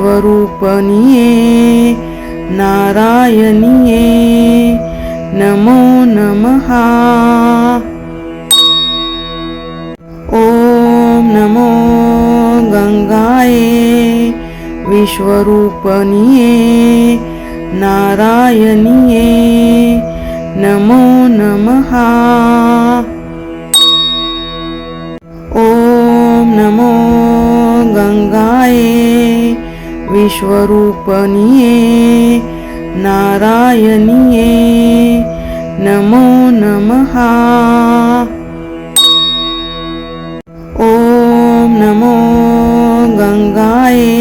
विश्वरूपनिये नारायणिये नमो नमः। ॐ नमो गंगाये विश्वरूपनिये नारायणिये नमो नमः। ॐ नमो गंगाये विश्वरूपनिये नारायणिये नमो नमः। ॐ नमो गंगाये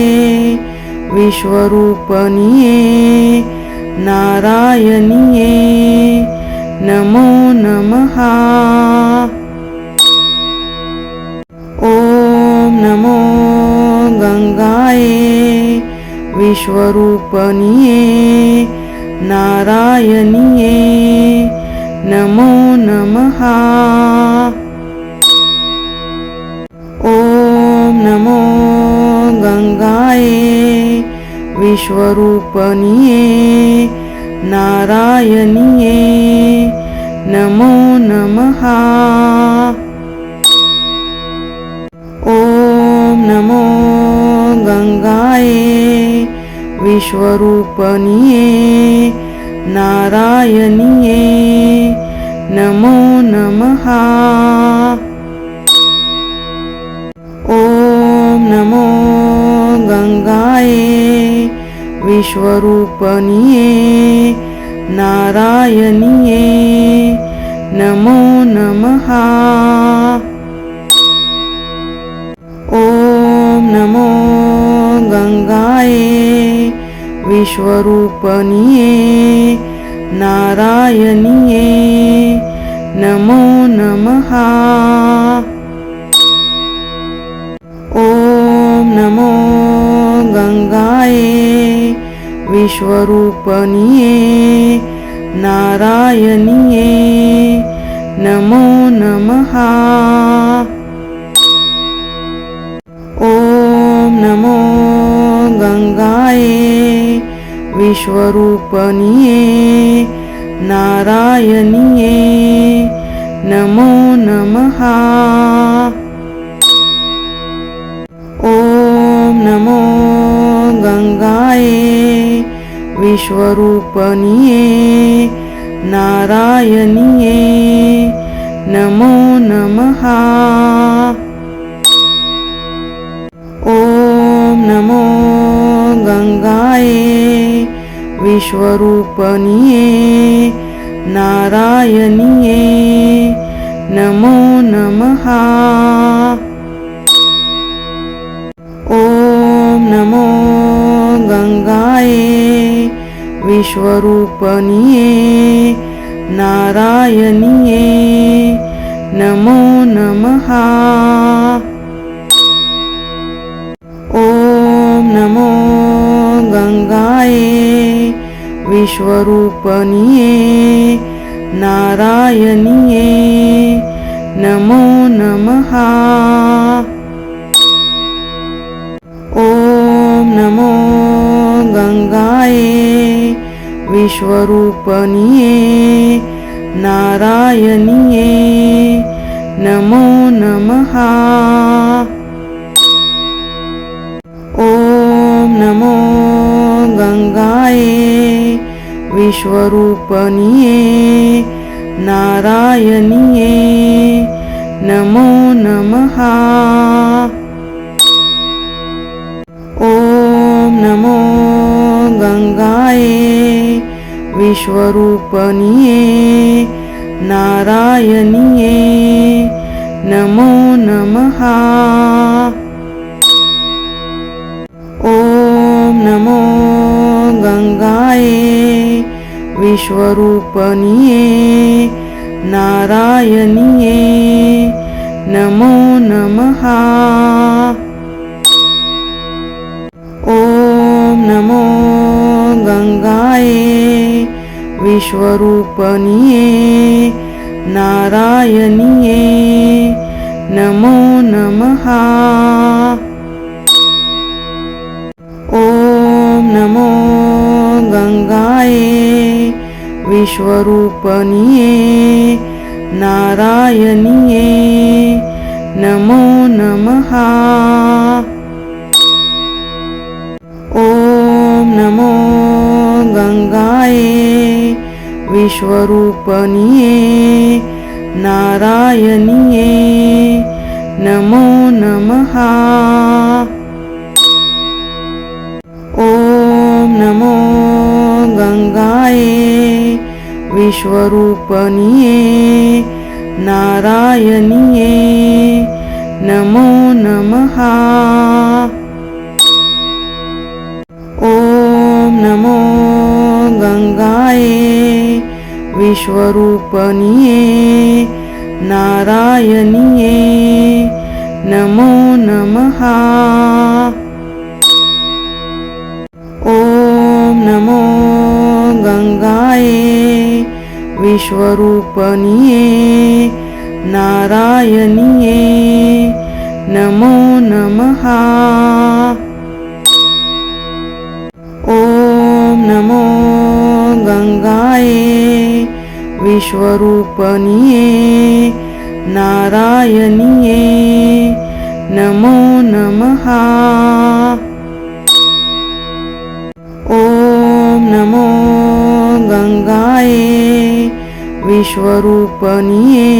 विश्वरूपनिये नारायणिये नमो नमः। ॐ नमो गंगाये विश्वरूपनिये नारायणिये नमो नमः। ॐ नमो गंगाये विश्वरूपनिये नारायणिये नमो नमः। ॐ नमो गंगाये विश्वरूपनिये नारायणिये नमो नमः। ॐ नमो गंगाये विश्वरूपनिये नारायणिये नमो नमः। ॐ नमो गंगाये विश्वरूपनिये नारायणिये नमो नमः। ॐ नमो गंगाये विश्वरूपनिये नारायणिये नमो नमः। ॐ नमो गंगाये विश्वरूपनिये नारायणिये नमो नमः। ॐ नमो गंगाये विश्वरूपनिये नारायणिये नमो नमः। ॐ नमो गंगाये विश्वरूपनिये नारायणिये नमो नमः। ॐ नमो गंगाये विश्वरूपनिये नारायणिये नमो नमः। ॐ नमो गंगाये विश्वरूपनिये नारायणिये नमो नमः। ॐ नमो गंगाये विश्वरूपनिये नारायणिये नमो नमः। ॐ नमो गंगाये विश्वरूपनिये नारायणिये नमो नमः। ॐ नमो गंगाये विश्वरूपनिये नारायणिये नमो नमः। ॐ नमो गंगाये विश्वरूपनिये नारायणिये नमो नमः। ॐ नमो गंगाये विश्वरूपनिये नारायणिये नमो नमः। ॐ गंगाये विश्वरूपनिये नारायणिये नमो नमः। ॐ नमो गंगाये विश्वरूपनिये नारायणिये नमो नमः। ॐ नमो गंगाये विश्वरूपनिये नारायणिये नमो नमः। ॐ नमो गंगाये विश्वरूपनिये नारायणिये नमो नमः। ॐ नमो गंगाये विश्वरूपनिये नारायणिये नमो नमः। ॐ नमो गंगाये विश्वरूपनिये नारायणिये नमो नमः। ॐ नमो गंगाये विश्वरूपनिये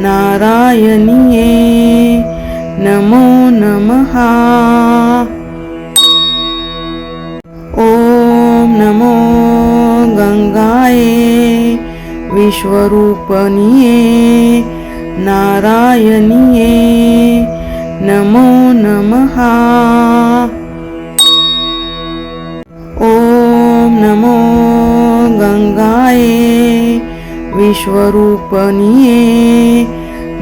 नारायणिये नमो नमः। ॐ नमो गंगाये विश्वरूपनिये नारायणिये नमो नमः। ॐ नमो गंगाये विश्वरूपनिये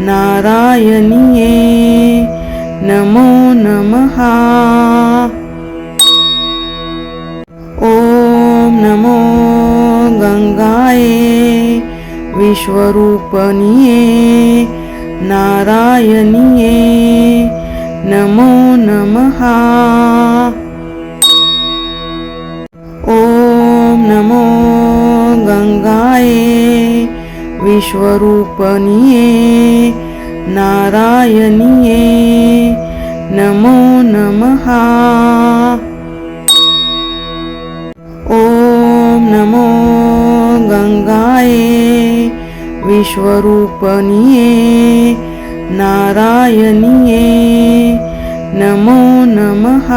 नारायणिये नमो नमः। ॐ नमो गंगाये विश्वरूपनिये नारायणिये नमो नमः। ॐ नमो गंगाये विश्वरूपनिये नारायणिये नमो नमः। ॐ नमो गंगाये विश्वरूपनिये नारायणिये नमो नमः।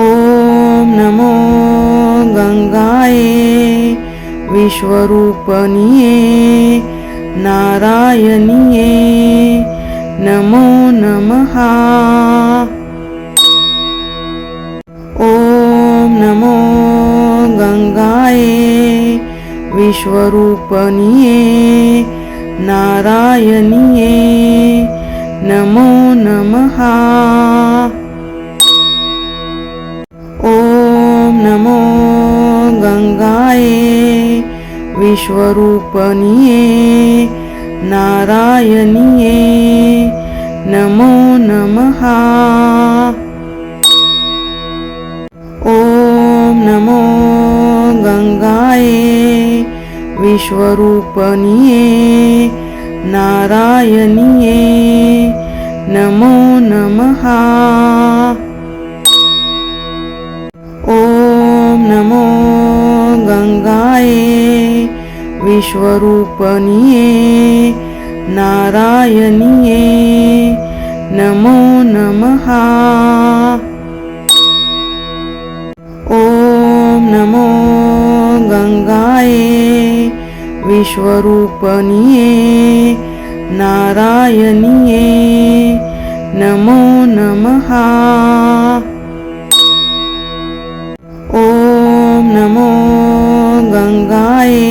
ॐ नमो गंगाये विश्वरूपनिये नारायणिये नमो नमः। ॐ नमो गंगाये विश्वरूपनिये नारायणिये नमो नमः। ॐ नमो गंगाये विश्वरूपनिये नारायणिये नमो नमः। ॐ नमो गंगाये विश्वरूपनिये नारायणिये नमो नमः। ॐ नमो गंगाये विश्वरूपनिये नारायणिये नमो नमः। ॐ नमो गंगाये विश्वरूपनिये नारायणिये नमो नमः। ॐ नमो गंगाये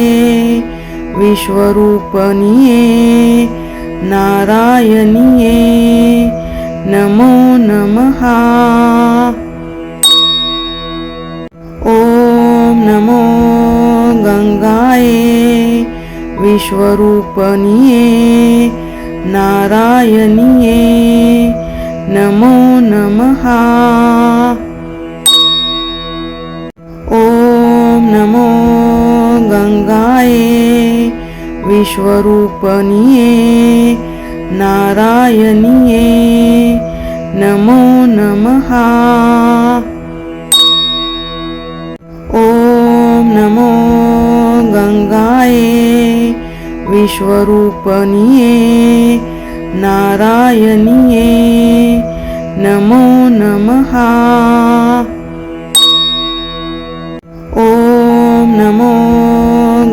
विश्वरूपनिये नारायणिये नमो नमः। ॐ नमो गंगाये विश्वरूपनिये नारायणिये नमो नमः। विश्वरूपनिये नारायणिये नमो नमः। ॐ नमो गंगाये विश्वरूपनिये नारायणिये नमो नमः। ॐ नमो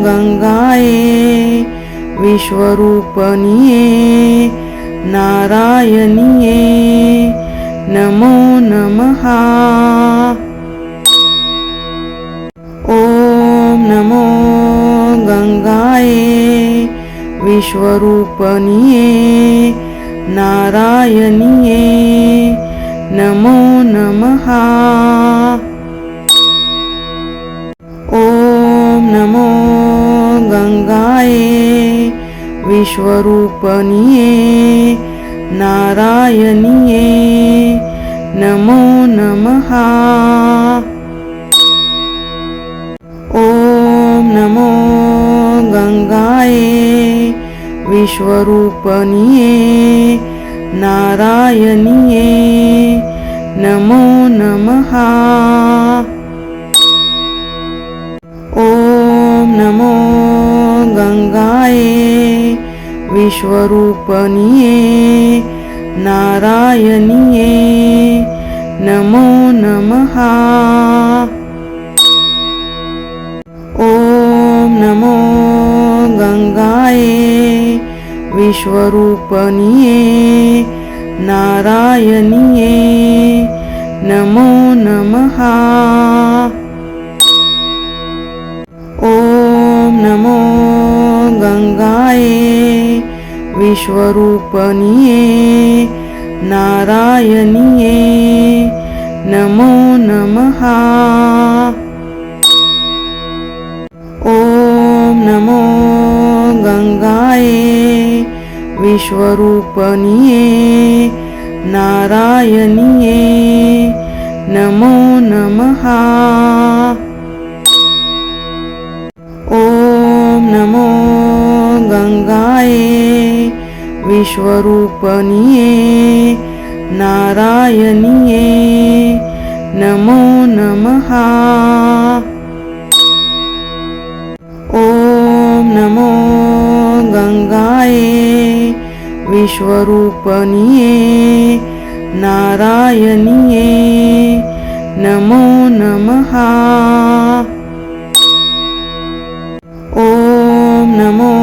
गंगाये विश्वरूपनिये नारायणिये नमो नमः। ॐ नमो गंगाये विश्वरूपनिये नारायणिये नमो नमः। ॐ नमो गंगाये विश्वरूपनिये नारायणिये नमो नमः। ॐ नमो गंगाये विश्वरूपनिये नारायणिये नमो नमः। ॐ नमो गंगाये विश्वरूपनिये नारायणिये नमो नमः। ॐ नमो गंगाये विश्वरूपनिये नारायणिये नमो नमः। ॐ नमो गंगाये विश्वरूपनिये नारायणिये नमो नमः। ॐ नमो गंगाये विश्वरूपनिये नारायणिये नमो नमः। ॐ नमो गंगाये विश्वरूपनिये नारायणिये नमो नमः। ॐ नमो गंगाये विश्वरूपनिये नारायणिये नमो नमः। ॐ नमो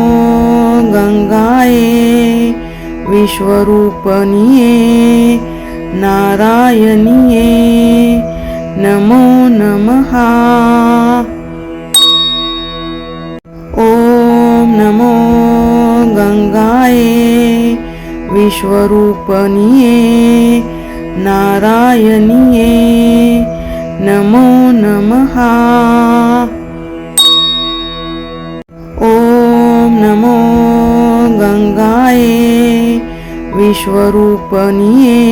गंगाये विश्वरूपनिये नारायणिये नमो नमः। ॐ नमो गंगाये विश्वरूपनिये नारायणिये नमो नमः। ॐ नमो गंगाये विश्वरूपनिये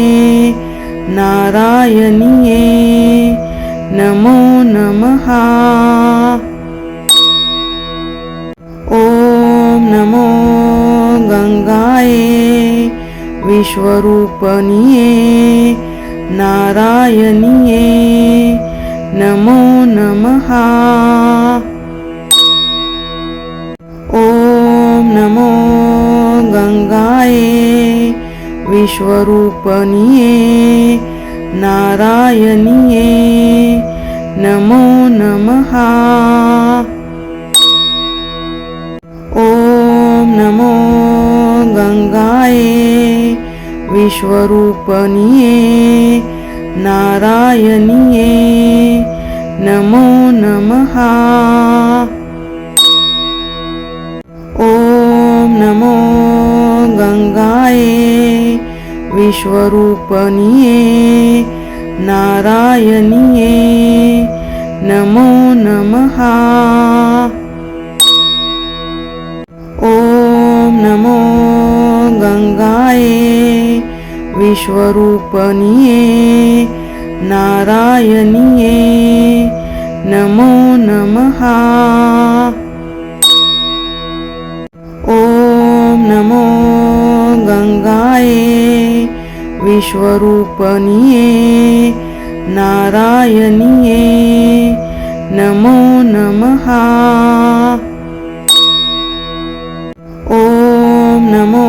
नारायणिये नमो नमः। ॐ नमो गंगाये विश्वरूपनिये नारायणिये नमो नमः। ॐ नमो गंगाये विश्वरूपनिये नारायणिये नमो नमः। ॐ नमो गंगाये विश्वरूपनिये नारायणिये नमो नमः। ॐ नमो गंगाये विश्वरूपनिये नारायणिये नमो नमः। ॐ नमो गंगाये विश्वरूपनिये नारायणिये नमो नमः। नमो गंगाये विश्वरूपनिये नारायणिये नमो नमः। ॐ नमो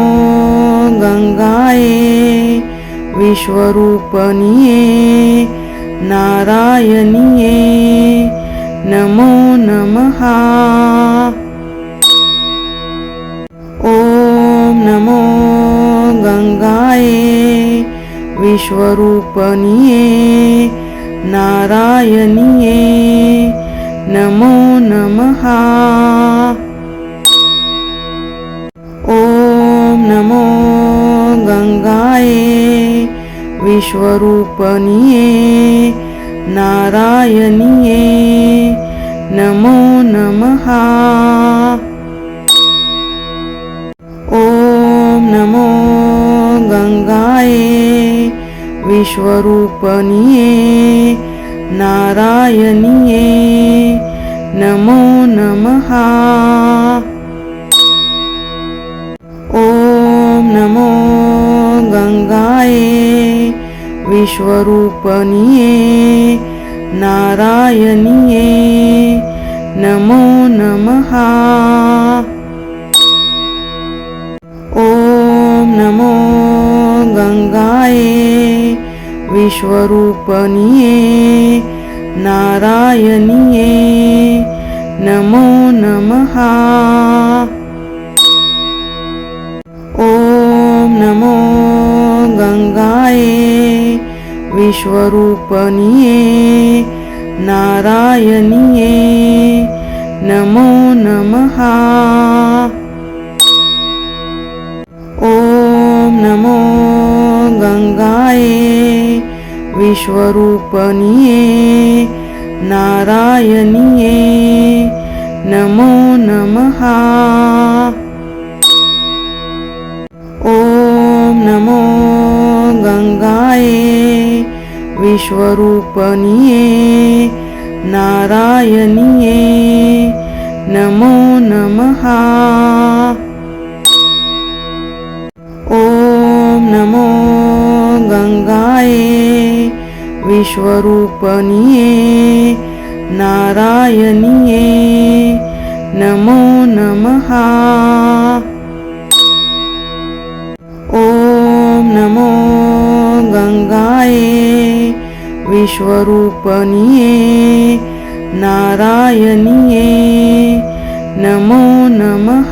गंगाये विश्वरूपनिये नारायणिये नमो नमः। ॐ नमो गंगाये विश्वरूपनिये नारायणिये नमो नमः। ॐ नमो गंगाये विश्वरूपनिये नारायणिये नमो नमः। ॐ नमो गंगाये विश्वरूपनिये नारायणिये नमो नमः। ॐ नमो गंगाये विश्वरूपनिये नारायणिये नमो नमः। ॐ नमो गंगाये विश्वरूपनिये नारायणिये नमो नमः। ॐ नमो गंगाये विश्वरूपनिये नारायणिये नमो नमः। ॐ नमो गंगाये विश्वरूपनिये नारायणिये नमो नमः। ॐ नमो गंगाये विश्वरूपनिये नारायणिये नमो नमः। ॐ नमो गंगाये विश्वरूपनिये नारायणिये नमो नमः। ॐ नमो गंगाये विश्वरूपनिये नारायणिये नमो नमः।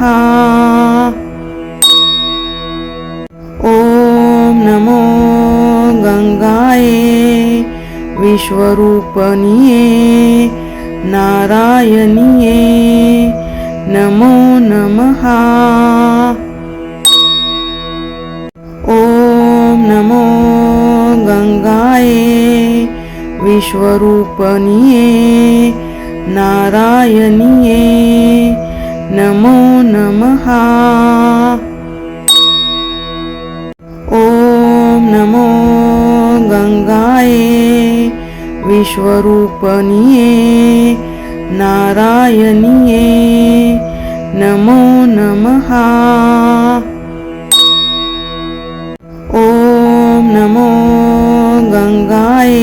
ॐ नमो गंगाये विश्वरूपनिये नारायणिये नमो नमः। ॐ नमो गंगाये विश्वरूपनिये नारायणिये नमो नमः। ॐ नमो गंगाये विश्वरूपनिये नारायणिये नमो नमः। ॐ नमो गंगाये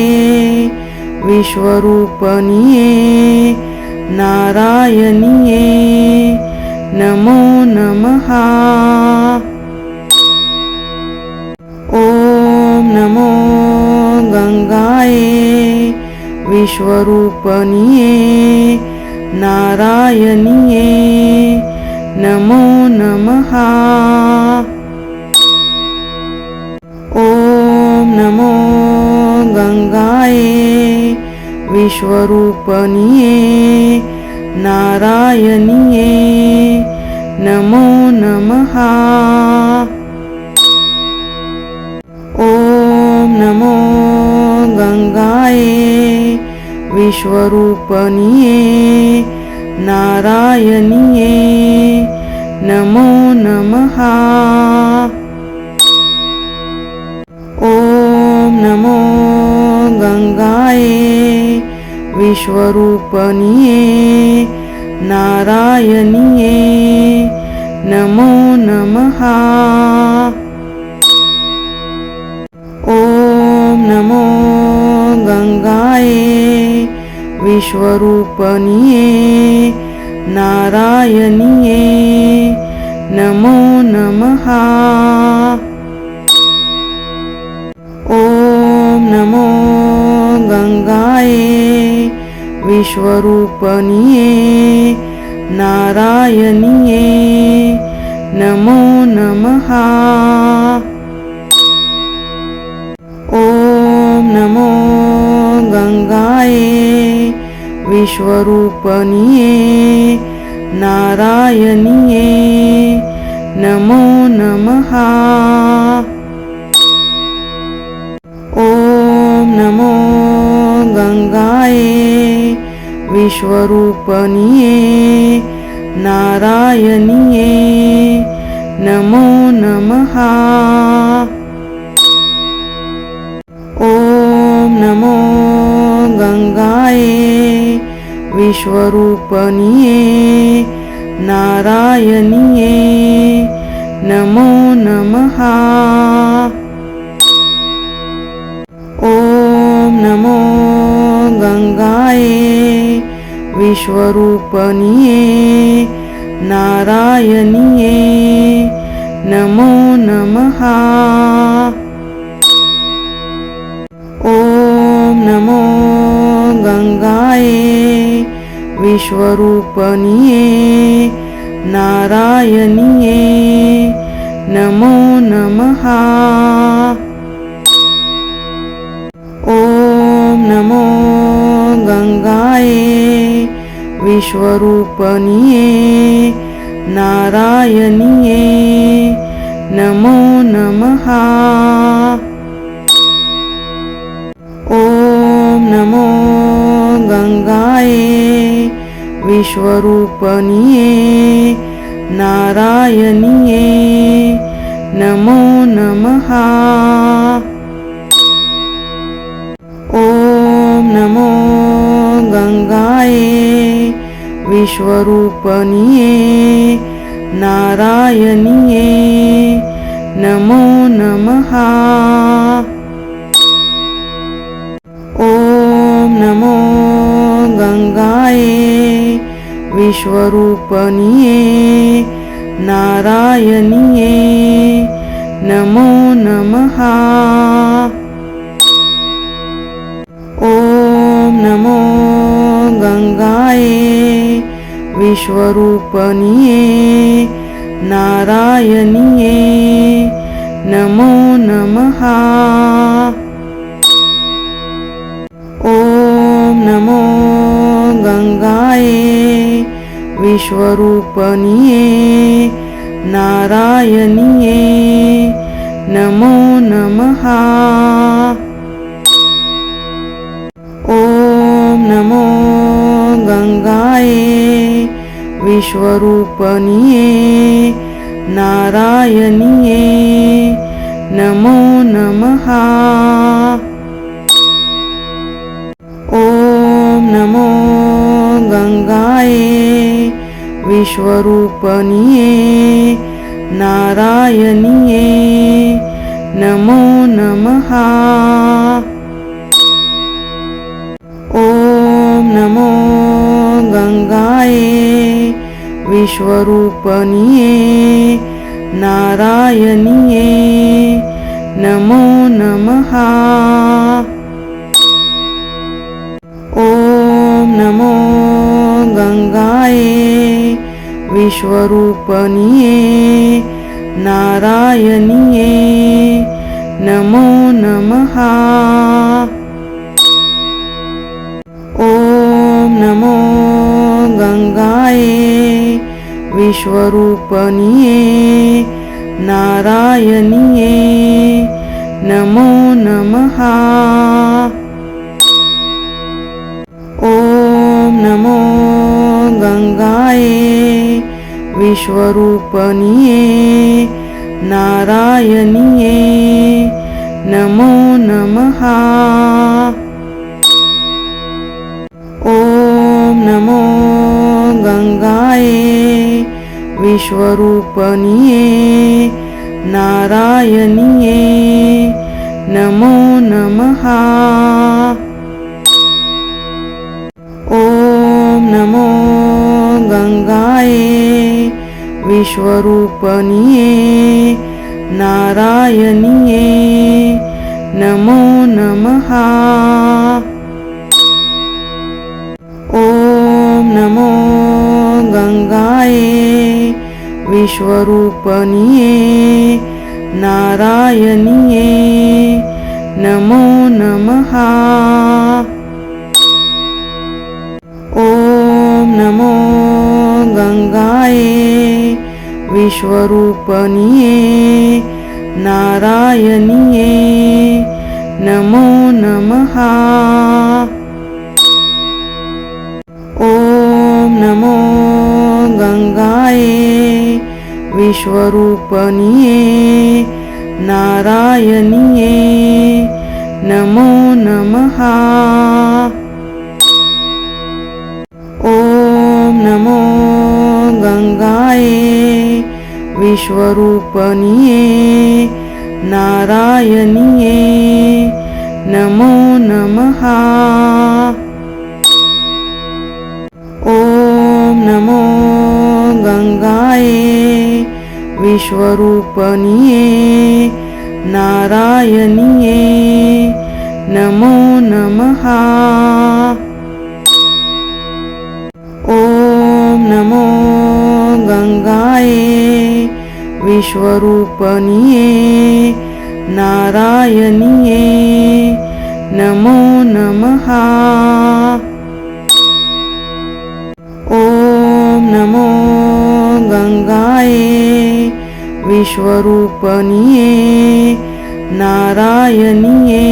विश्वरूपनिये नारायणिये नमो नमः। ॐ नमो गंगाये विश्वरूपनिये नारायणिये नमो नमः। ॐ नमो गंगाये विश्वरूपनिये नारायणिये नमो नमः। ॐ नमो गंगाये विश्वरूपनिये नारायणिये नमो नमः। ॐ नमो गंगाये विश्वरूपनिये नारायणिये नमो नमः। ॐ नमो गंगाये विश्वरूपनिये नारायणिये नमो नमः। ॐ नमो गंगाये विश्वरूपनिये नारायणिये नमो नमः। ॐ नमो गंगाये विश्वरूपनिये नारायणिये नमो नमः। ॐ नमो गंगाये विश्वरूपनिये नारायणिये नमो नमः। ॐ नमो गंगाये विश्वरूपनिये नारायणिये नमो नमः। ॐ नमो गंगाये विश्वरूपनिये नारायणिये नमो नमः। ॐ नमो गंगाये विश्वरूपनिये नारायणिये नमो नमः। ॐ नमो गंगाये विश्वरूपनिये नारायणिये नमो नमः। ॐ नमो गंगाये विश्वरूपनिये नारायणिये नमो नमः। ॐ नमो गंगाये विश्वरूपनिये नारायणिये नमो नमः। ॐ नमो गंगाये विश्वरूपनिये नारायणिये नमो नमः। ॐ नमो गंगाये विश्वरूपनिये नारायणिये नमो नमः। ॐ नमो गंगाये विश्वरूपनिये नारायणिये नमो नमः। ॐ नमो गंगाये विश्वरूपनिये नारायणिये नमो नमः। ॐ नमो गंगाये विश्वरूपनिये नारायणिये नमो नमः। ॐ नमो गंगाये विश्वरूपनिये नारायणिये नमो नमः। ॐ नमो गंगाये विश्वरूपनिये नारायणिये नमो नमः। ॐ नमो गंगाये विश्वरूपनिये नारायणिये नमो नमः। ॐ नमो गंगाये विश्वरूपनिये नारायणिये नमो नमः। ॐ नमो गंगाये विश्वरूपनिये नारायणिये नमो नमः। ॐ नमो गंगाये विश्वरूपनिये नारायणिये नमो नमः। ॐ नमो गंगाये विश्वरूपनिये नारायणिये नमो नमः। ॐ नमो गंगाये विश्वरूपनिये नारायणिये नमो नमः। ॐ नमो गंगाये विश्वरूपनिये नारायणिये नमो नमः। ॐ नमो गंगाये विश्वरूपनिये नारायणिये नमो नमः। ॐ नमो गंगाये विश्वरूपनिये नारायणिये नमो नमः। ॐ नमो गंगाये विश्वरूपनिये नारायणिये नमो नमः। ॐ नमो गंगाये विश्वरूपनिये नारायणिये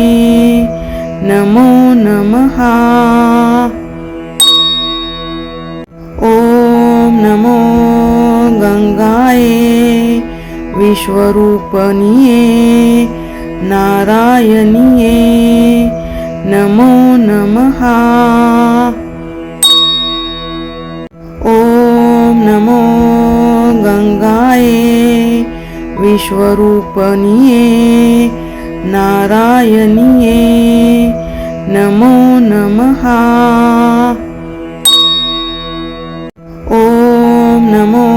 नमो नमः। ॐ नमो गंगाये विश्वरूपनिये नारायणिये नमो नमः। ॐ नमो गंगाये विश्वरूपनिये नारायणिये नमो नमः। ॐ नमो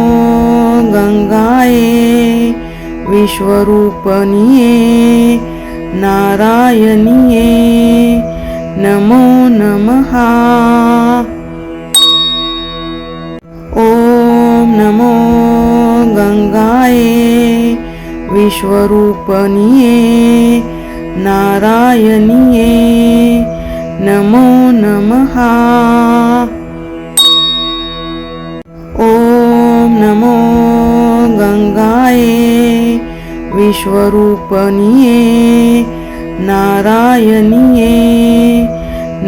गंगाये विश्वरूपनिये नारायणिये नमो नमः। ॐ नमो गंगाये विश्वरूपनिये नारायणिये नमो नमः। ॐ नमो गंगाये विश्वरूपनिये नारायणिये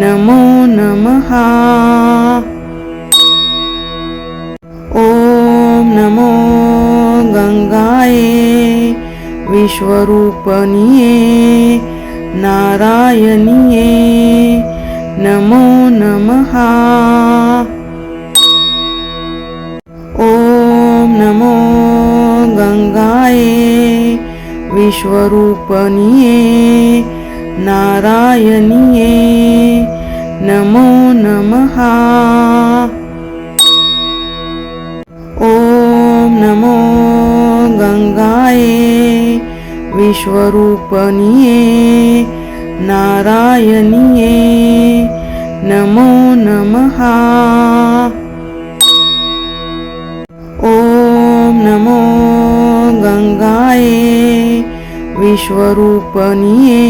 नमो नमः। ॐ नमो गंगाये विश्वरूपनिये नारायणिये नमो नमः। ॐ नमो गंगाये विश्वरूपनिये नारायणिये नमो नमः। ॐ नमो गंगाये विश्वरूपनिये नारायणिये नमो नमः। ॐ नमो गंगाये विश्वरूपनिये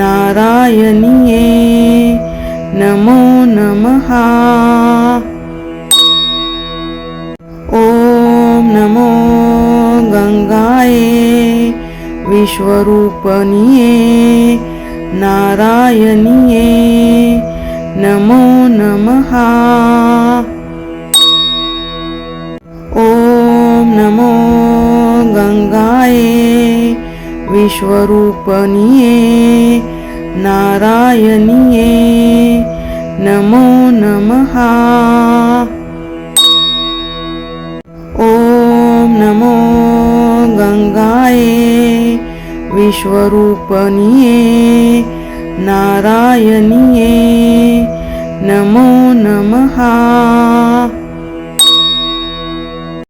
नारायणिये नमो नमः। ॐ नमो गंगाये विश्वरूपनिये नारायणिये नमो नमः। ॐ नमो गंगाये विश्वरूपनिये नारायणिये नमो नमः। विश्वरूपनिये नारायणिये नमो नमः।